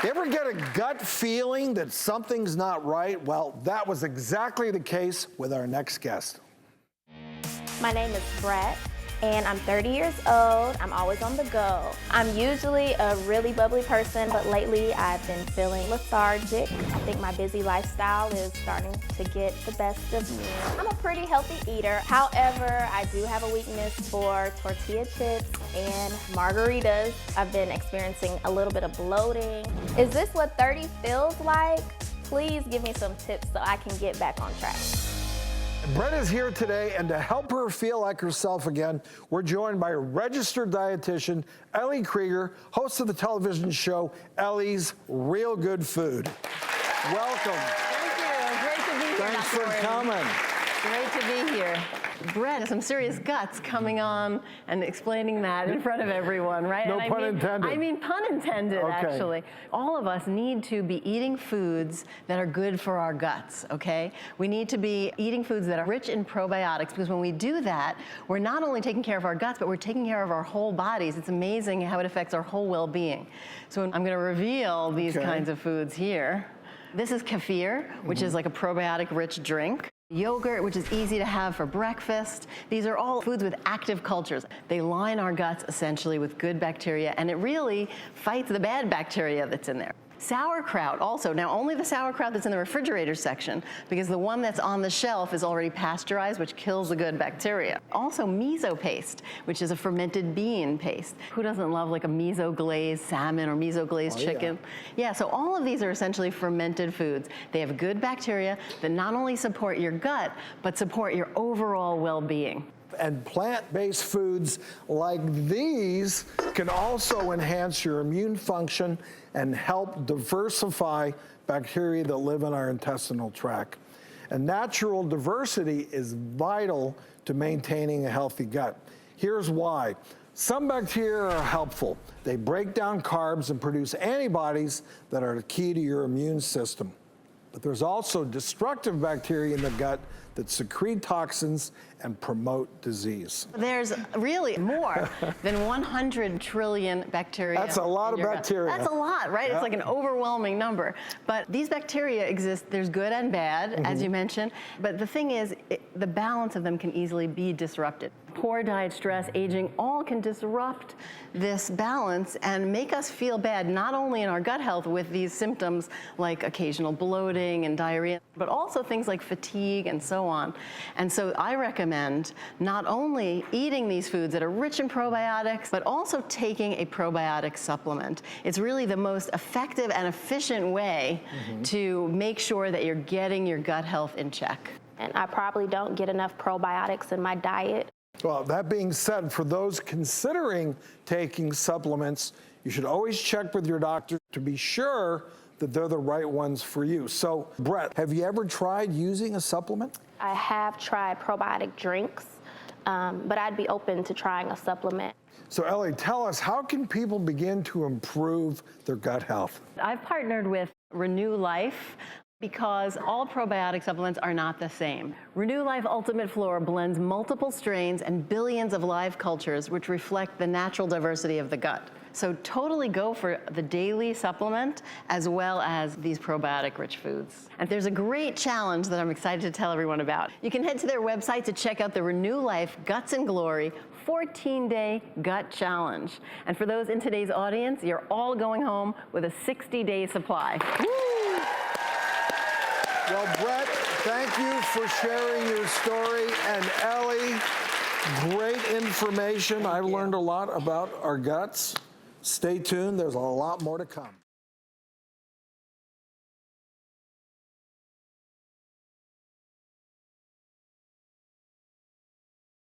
You ever get a gut feeling that something's not right? Well, that was exactly the case with our next guest. My name is Brett, and I'm 30 years old. I'm always on the go. I'm usually a really bubbly person, but lately I've been feeling lethargic. I think my busy lifestyle is starting to get the best of me. I'm a pretty healthy eater. However, I do have a weakness for tortilla chips and margaritas. I've been experiencing a little bit of bloating. Is this what 30 feels like? Please give me some tips so I can get back on track. Brett is here today, and to help her feel like herself again, we're joined by a registered dietitian, Ellie Krieger, host of the television show, Ellie's Real Good Food. Welcome. Thank you. Great to be here. Thanks for coming. Great to be here. Brett, some serious guts coming on and explaining that in front of everyone, right? No pun intended. I mean pun intended, Okay. actually. All of us need to be eating foods that are good for our guts, okay? We need to be eating foods that are rich in probiotics, because when we do that, we're not only taking care of our guts, but we're taking care of our whole bodies. It's amazing how it affects our whole well-being. So I'm going to reveal these kinds of foods here. This is kefir, which is like a probiotic-rich drink. Yogurt, which is easy to have for breakfast. These are all foods with active cultures. They line our guts essentially with good bacteria, and it really fights the bad bacteria that's in there. Sauerkraut also. Now, only the sauerkraut that's in the refrigerator section, because the one that's on the shelf is already pasteurized, which kills the good bacteria. Also, miso paste, which is a fermented bean paste. Who doesn't love like a miso glazed salmon or miso glazed chicken? Yeah, so all of these are essentially fermented foods. They have good bacteria that not only support your gut, but support your overall well-being. And plant-based foods like these can also enhance your immune function and help diversify bacteria that live in our intestinal tract. And natural diversity is vital to maintaining a healthy gut. Here's why. Some bacteria are helpful. They break down carbs and produce antibodies that are the key to your immune system. But there's also destructive bacteria in the gut that secrete toxins and promote disease. There's really more than 100 trillion bacteria. That's a lot of bacteria. That's a lot, right? It's like an overwhelming number. But these bacteria exist, there's good and bad, as you mentioned. But the thing is, the balance of them can easily be disrupted. Poor diet, stress, aging, all can disrupt this balance and make us feel bad, not only in our gut health with these symptoms like occasional bloating and diarrhea, but also things like fatigue and so on. And so I recommend not only eating these foods that are rich in probiotics, but also taking a probiotic supplement. It's really the most effective and efficient way to make sure that you're getting your gut health in check. And I probably don't get enough probiotics in my diet. Well, that being said, for those considering taking supplements, you should always check with your doctor to be sure that they're the right ones for you. So, Brett, have you ever tried using a supplement? I have tried probiotic drinks, but I'd be open to trying a supplement. So, Ellie, tell us, how can people begin to improve their gut health? I've partnered with Renew Life, because all probiotic supplements are not the same. Renew Life Ultimate Flora blends multiple strains and billions of live cultures, which reflect the natural diversity of the gut. So totally go for the daily supplement as well as these probiotic-rich foods. And there's a great challenge that I'm excited to tell everyone about. You can head to their website to check out the Renew Life Guts and Glory 14-day gut challenge. And for those in today's audience, you're all going home with a 60-day supply. Woo! Well, Brett, thank you for sharing your story. And Ellie, great information. I learned a lot about our guts. Stay tuned. There's a lot more to come.